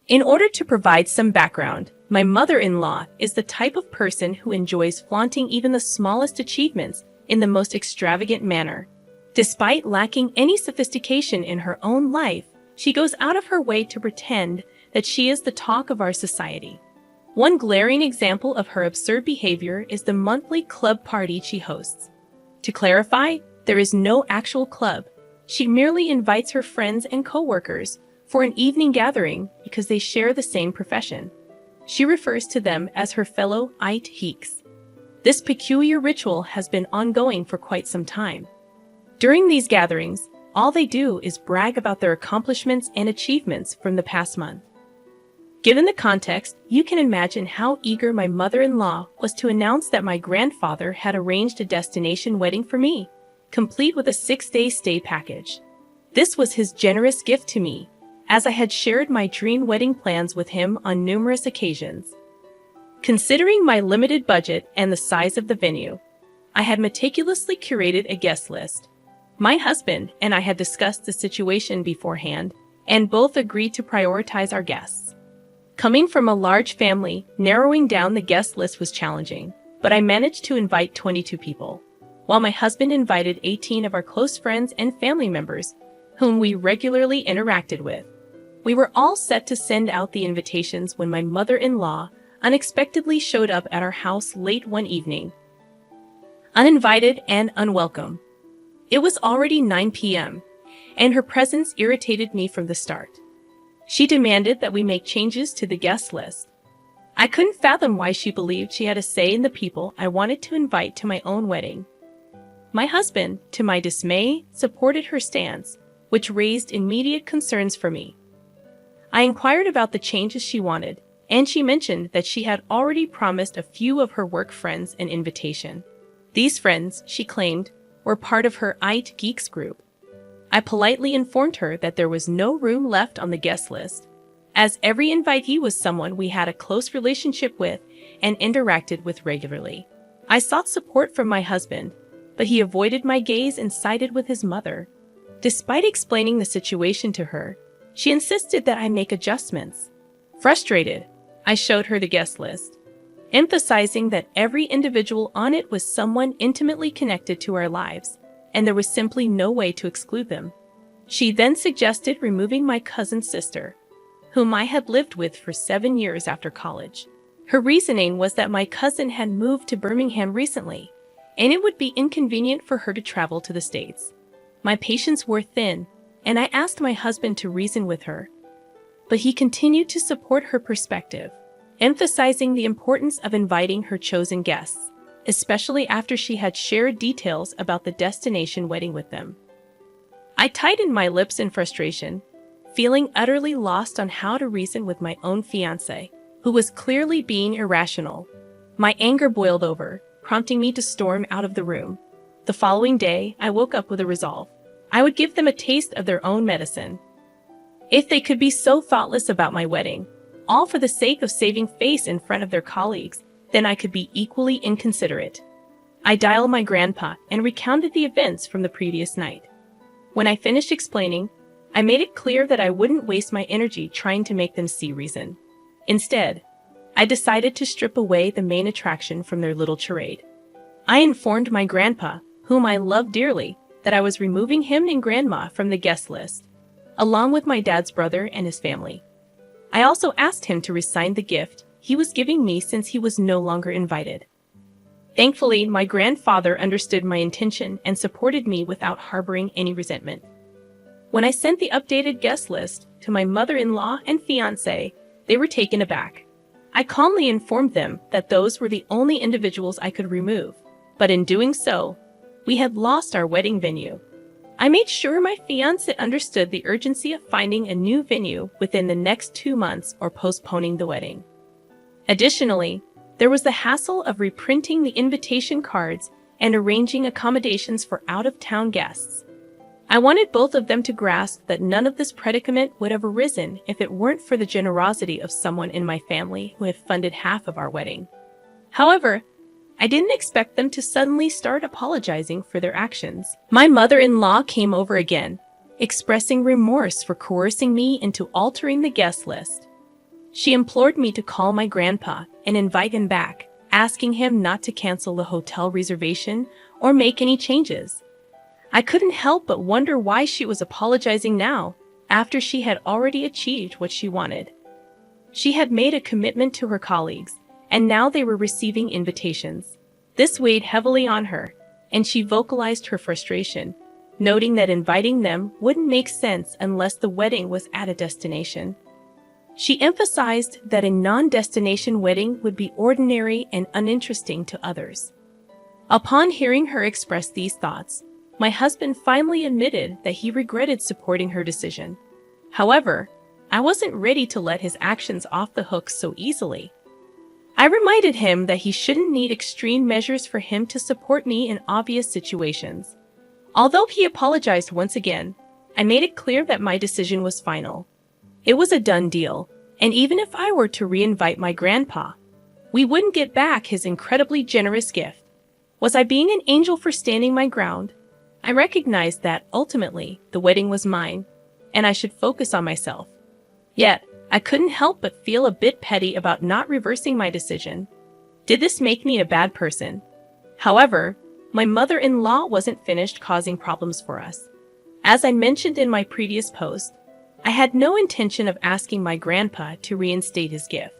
In order to provide some background, my mother-in-law is the type of person who enjoys flaunting even the smallest achievements in the most extravagant manner. Despite lacking any sophistication in her own life, she goes out of her way to pretend that she is the talk of our society. One glaring example of her absurd behavior is the monthly club party she hosts. To clarify, there is no actual club. She merely invites her friends and coworkers for an evening gathering because they share the same profession. She refers to them as her fellow IT geeks. This peculiar ritual has been ongoing for quite some time. During these gatherings, all they do is brag about their accomplishments and achievements from the past month. Given the context, you can imagine how eager my mother-in-law was to announce that my grandfather had arranged a destination wedding for me, complete with a 6-day stay package. This was his generous gift to me, as I had shared my dream wedding plans with him on numerous occasions. Considering my limited budget and the size of the venue, I had meticulously curated a guest list. My husband and I had discussed the situation beforehand, and both agreed to prioritize our guests. Coming from a large family, narrowing down the guest list was challenging, but I managed to invite 22 people, while my husband invited 18 of our close friends and family members, whom we regularly interacted with. We were all set to send out the invitations when my mother-in-law unexpectedly showed up at our house late one evening, uninvited and unwelcome. It was already 9 p.m., and her presence irritated me from the start. She demanded that we make changes to the guest list. I couldn't fathom why she believed she had a say in the people I wanted to invite to my own wedding. My husband, to my dismay, supported her stance, which raised immediate concerns for me. I inquired about the changes she wanted, and she mentioned that she had already promised a few of her work friends an invitation. These friends, she claimed, were part of her IT Geeks group. I politely informed her that there was no room left on the guest list, as every invitee was someone we had a close relationship with and interacted with regularly. I sought support from my husband, but he avoided my gaze and sided with his mother. Despite explaining the situation to her, she insisted that I make adjustments. Frustrated, I showed her the guest list, emphasizing that every individual on it was someone intimately connected to our lives, and there was simply no way to exclude them. She then suggested removing my cousin's sister, whom I had lived with for 7 years after college. Her reasoning was that my cousin had moved to Birmingham recently, and it would be inconvenient for her to travel to the States. My patience wore thin, and I asked my husband to reason with her, but he continued to support her perspective, emphasizing the importance of inviting her chosen guests, especially after she had shared details about the destination wedding with them. I tightened my lips in frustration, feeling utterly lost on how to reason with my own fiancé, who was clearly being irrational. My anger boiled over, prompting me to storm out of the room. The following day, I woke up with a resolve. I would give them a taste of their own medicine. If they could be so thoughtless about my wedding, all for the sake of saving face in front of their colleagues, then I could be equally inconsiderate. I dialed my grandpa and recounted the events from the previous night. When I finished explaining, I made it clear that I wouldn't waste my energy trying to make them see reason. Instead, I decided to strip away the main attraction from their little charade. I informed my grandpa, whom I loved dearly, that I was removing him and grandma from the guest list, along with my dad's brother and his family. I also asked him to resign the gift he was giving me since he was no longer invited. Thankfully, my grandfather understood my intention and supported me without harboring any resentment. When I sent the updated guest list to my mother-in-law and fiancé, they were taken aback. I calmly informed them that those were the only individuals I could remove, but in doing so, we had lost our wedding venue. I made sure my fiancé understood the urgency of finding a new venue within the next 2 months or postponing the wedding. Additionally, there was the hassle of reprinting the invitation cards and arranging accommodations for out-of-town guests. I wanted both of them to grasp that none of this predicament would have arisen if it weren't for the generosity of someone in my family who had funded half of our wedding. However, I didn't expect them to suddenly start apologizing for their actions. My mother-in-law came over again, expressing remorse for coercing me into altering the guest list. She implored me to call my grandpa and invite him back, asking him not to cancel the hotel reservation or make any changes. I couldn't help but wonder why she was apologizing now, after she had already achieved what she wanted. She had made a commitment to her colleagues, and now they were receiving invitations. This weighed heavily on her, and she vocalized her frustration, noting that inviting them wouldn't make sense unless the wedding was at a destination. She emphasized that a non-destination wedding would be ordinary and uninteresting to others. Upon hearing her express these thoughts, my husband finally admitted that he regretted supporting her decision. However, I wasn't ready to let his actions off the hook so easily. I reminded him that he shouldn't need extreme measures for him to support me in obvious situations. Although he apologized once again, I made it clear that my decision was final. It was a done deal, and even if I were to re-invite my grandpa, we wouldn't get back his incredibly generous gift. Was I being an angel for standing my ground? I recognized that, ultimately, the wedding was mine, and I should focus on myself. Yet, I couldn't help but feel a bit petty about not reversing my decision. Did this make me a bad person? However, my mother-in-law wasn't finished causing problems for us. As I mentioned in my previous post, I had no intention of asking my grandpa to reinstate his gift.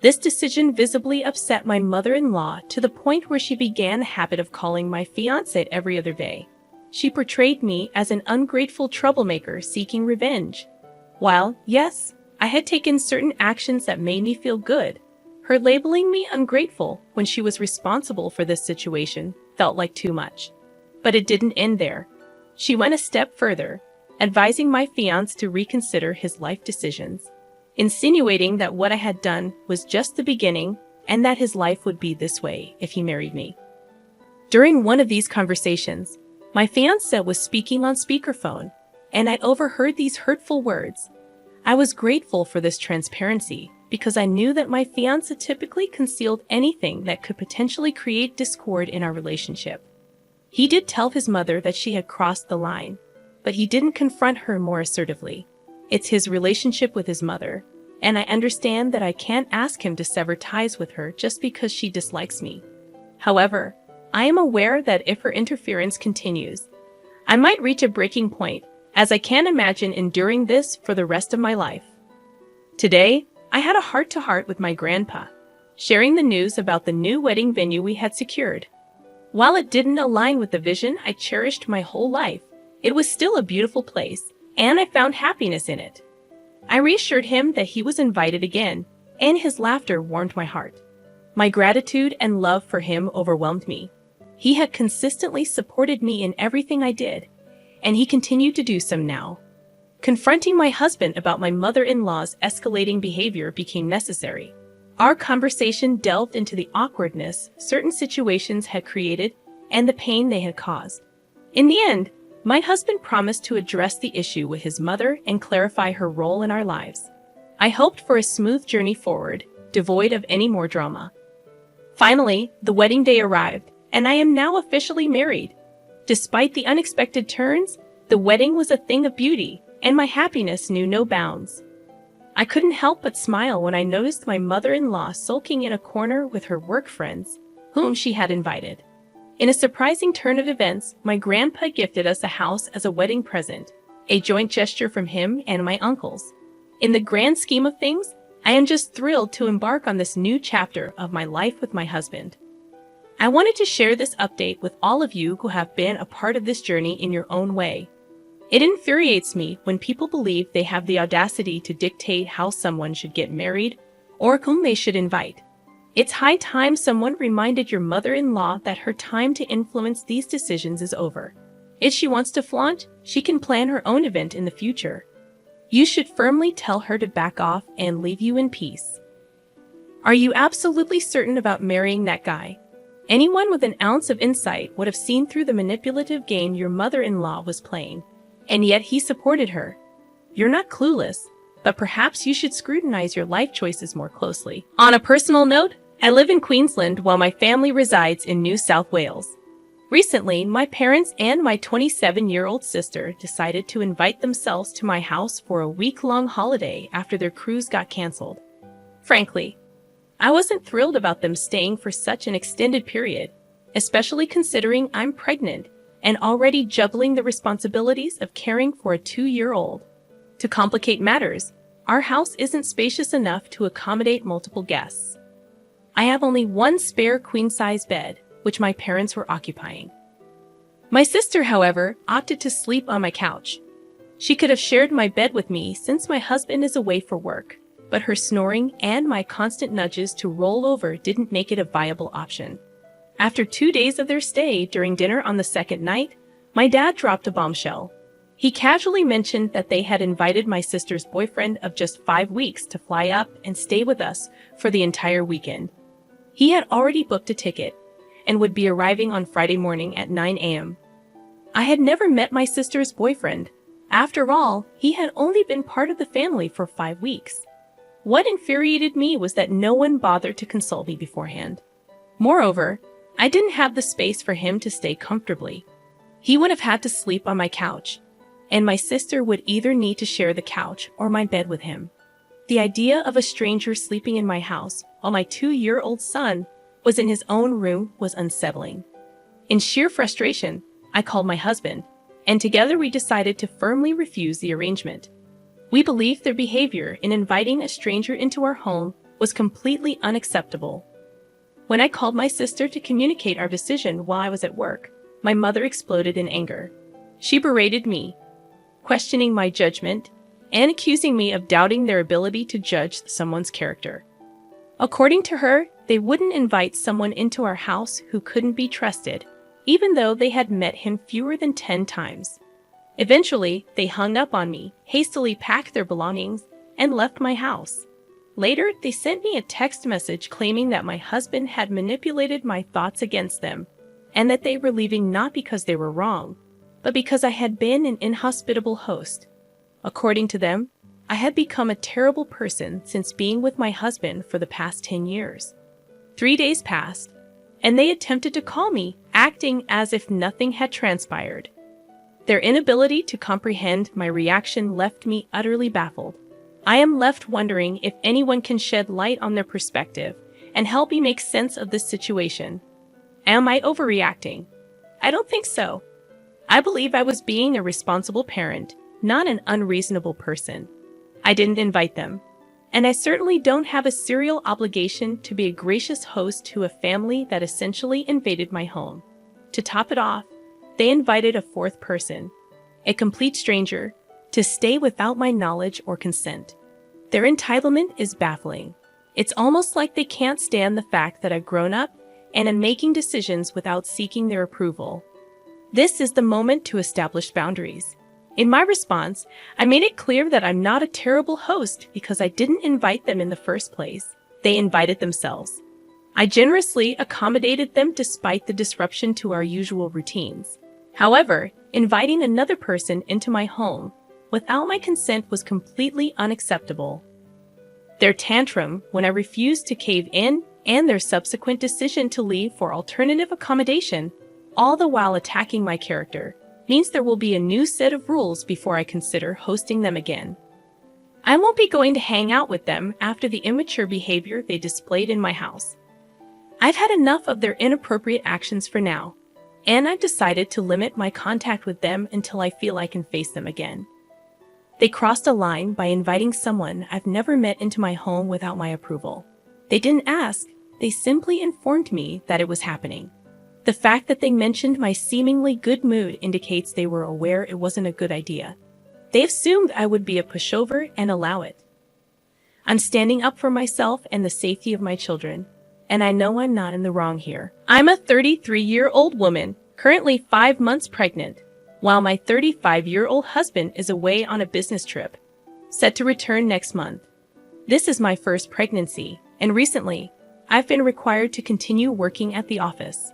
This decision visibly upset my mother-in-law to the point where she began the habit of calling my fiancé every other day. She portrayed me as an ungrateful troublemaker seeking revenge. While, yes, I had taken certain actions that made me feel good, her labeling me ungrateful when she was responsible for this situation felt like too much. But it didn't end there. She went a step further, advising my fiancé to reconsider his life decisions, insinuating that what I had done was just the beginning and that his life would be this way if he married me. During one of these conversations, my fiancé was speaking on speakerphone, and I overheard these hurtful words. I was grateful for this transparency because I knew that my fiancé typically concealed anything that could potentially create discord in our relationship. He did tell his mother that she had crossed the line, but he didn't confront her more assertively. It's his relationship with his mother, and I understand that I can't ask him to sever ties with her just because she dislikes me. However, I am aware that if her interference continues, I might reach a breaking point, as I can't imagine enduring this for the rest of my life. Today, I had a heart-to-heart with my grandpa, sharing the news about the new wedding venue we had secured. While it didn't align with the vision I cherished my whole life, it was still a beautiful place, and I found happiness in it. I reassured him that he was invited again, and his laughter warmed my heart. My gratitude and love for him overwhelmed me. He had consistently supported me in everything I did, and he continued to do so now. Confronting my husband about my mother-in-law's escalating behavior became necessary. Our conversation delved into the awkwardness certain situations had created and the pain they had caused. In the end, my husband promised to address the issue with his mother and clarify her role in our lives. I hoped for a smooth journey forward, devoid of any more drama. Finally, the wedding day arrived, and I am now officially married. Despite the unexpected turns, the wedding was a thing of beauty, and my happiness knew no bounds. I couldn't help but smile when I noticed my mother-in-law sulking in a corner with her work friends, whom she had invited. In a surprising turn of events, my grandpa gifted us a house as a wedding present, a joint gesture from him and my uncles. In the grand scheme of things, I am just thrilled to embark on this new chapter of my life with my husband. I wanted to share this update with all of you who have been a part of this journey in your own way. It infuriates me when people believe they have the audacity to dictate how someone should get married or whom they should invite. It's high time someone reminded your mother-in-law that her time to influence these decisions is over. If she wants to flaunt, she can plan her own event in the future. You should firmly tell her to back off and leave you in peace. Are you absolutely certain about marrying that guy? Anyone with an ounce of insight would have seen through the manipulative game your mother-in-law was playing, and yet he supported her. You're not clueless, but perhaps you should scrutinize your life choices more closely. On a personal note, I live in Queensland while my family resides in New South Wales. Recently, my parents and my 27-year-old sister decided to invite themselves to my house for a week-long holiday after their cruise got canceled. Frankly, I wasn't thrilled about them staying for such an extended period, especially considering I'm pregnant and already juggling the responsibilities of caring for a 2-year-old. To complicate matters, our house isn't spacious enough to accommodate multiple guests. I have only one spare queen-size bed, which my parents were occupying. My sister, however, opted to sleep on my couch. She could have shared my bed with me since my husband is away for work, but her snoring and my constant nudges to roll over didn't make it a viable option. After 2 days of their stay, during dinner on the second night, my dad dropped a bombshell. He casually mentioned that they had invited my sister's boyfriend of just 5 weeks to fly up and stay with us for the entire weekend. He had already booked a ticket and would be arriving on Friday morning at 9 a.m. I had never met my sister's boyfriend. After all, he had only been part of the family for 5 weeks. What infuriated me was that no one bothered to consult me beforehand. Moreover, I didn't have the space for him to stay comfortably. He would have had to sleep on my couch, and my sister would either need to share the couch or my bed with him. The idea of a stranger sleeping in my house while my 2-year-old son was in his own room was unsettling. In sheer frustration, I called my husband, and together we decided to firmly refuse the arrangement. We believed their behavior in inviting a stranger into our home was completely unacceptable. When I called my sister to communicate our decision while I was at work, my mother exploded in anger. She berated me, questioning my judgment and accusing me of doubting their ability to judge someone's character. According to her, they wouldn't invite someone into our house who couldn't be trusted, even though they had met him fewer than 10 times. Eventually, they hung up on me, hastily packed their belongings, and left my house. Later, they sent me a text message claiming that my husband had manipulated my thoughts against them, and that they were leaving not because they were wrong, but because I had been an inhospitable host. According to them, I had become a terrible person since being with my husband for the past 10 years. 3 days passed, and they attempted to call me, acting as if nothing had transpired. Their inability to comprehend my reaction left me utterly baffled. I am left wondering if anyone can shed light on their perspective and help me make sense of this situation. Am I overreacting? I don't think so. I believe I was being a responsible parent, not an unreasonable person. I didn't invite them, and I certainly don't have a serial obligation to be a gracious host to a family that essentially invaded my home. To top it off, they invited a fourth person, a complete stranger, to stay without my knowledge or consent. Their entitlement is baffling. It's almost like they can't stand the fact that I've grown up and am making decisions without seeking their approval. This is the moment to establish boundaries. In my response, I made it clear that I'm not a terrible host because I didn't invite them in the first place. They invited themselves. I generously accommodated them despite the disruption to our usual routines. However, inviting another person into my home without my consent was completely unacceptable. Their tantrum when I refused to cave in and their subsequent decision to leave for alternative accommodation, all the while attacking my character, means there will be a new set of rules before I consider hosting them again. I won't be going to hang out with them after the immature behavior they displayed in my house. I've had enough of their inappropriate actions for now, and I've decided to limit my contact with them until I feel I can face them again. They crossed a line by inviting someone I've never met into my home without my approval. They didn't ask, they simply informed me that it was happening. The fact that they mentioned my seemingly good mood indicates they were aware it wasn't a good idea. They assumed I would be a pushover and allow it. I'm standing up for myself and the safety of my children, and I know I'm not in the wrong here. I'm a 33-year-old woman, currently 5 months pregnant, while my 35-year-old husband is away on a business trip, set to return next month. This is my first pregnancy, and recently, I've been required to continue working at the office.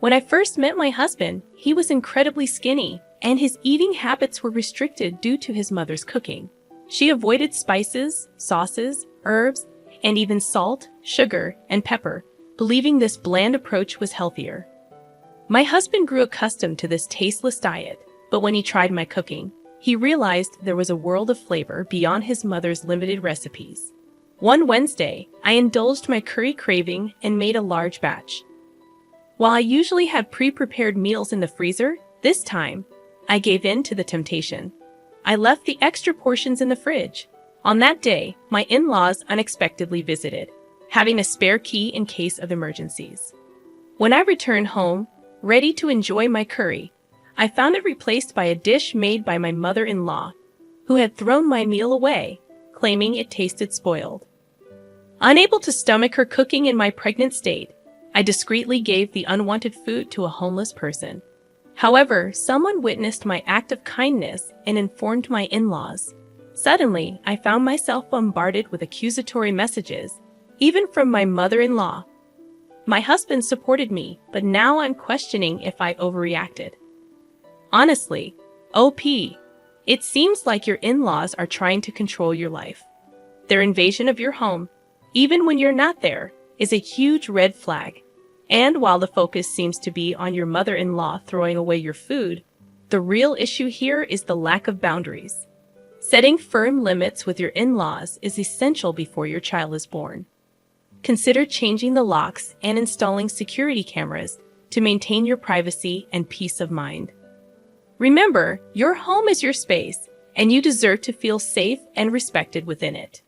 When I first met my husband, he was incredibly skinny, and his eating habits were restricted due to his mother's cooking. She avoided spices, sauces, herbs, and even salt, sugar, and pepper, believing this bland approach was healthier. My husband grew accustomed to this tasteless diet, but when he tried my cooking, he realized there was a world of flavor beyond his mother's limited recipes. One Wednesday, I indulged my curry craving and made a large batch. While I usually had pre-prepared meals in the freezer, this time, I gave in to the temptation. I left the extra portions in the fridge. On that day, my in-laws unexpectedly visited, having a spare key in case of emergencies. When I returned home, ready to enjoy my curry, I found it replaced by a dish made by my mother-in-law, who had thrown my meal away, claiming it tasted spoiled. Unable to stomach her cooking in my pregnant state, I discreetly gave the unwanted food to a homeless person. However, someone witnessed my act of kindness and informed my in-laws. Suddenly, I found myself bombarded with accusatory messages, even from my mother-in-law. My husband supported me, but now I'm questioning if I overreacted. Honestly, OP, it seems like your in-laws are trying to control your life. Their invasion of your home, even when you're not there, is a huge red flag. And while the focus seems to be on your mother-in-law throwing away your food, the real issue here is the lack of boundaries. Setting firm limits with your in-laws is essential before your child is born. Consider changing the locks and installing security cameras to maintain your privacy and peace of mind. Remember, your home is your space, and you deserve to feel safe and respected within it.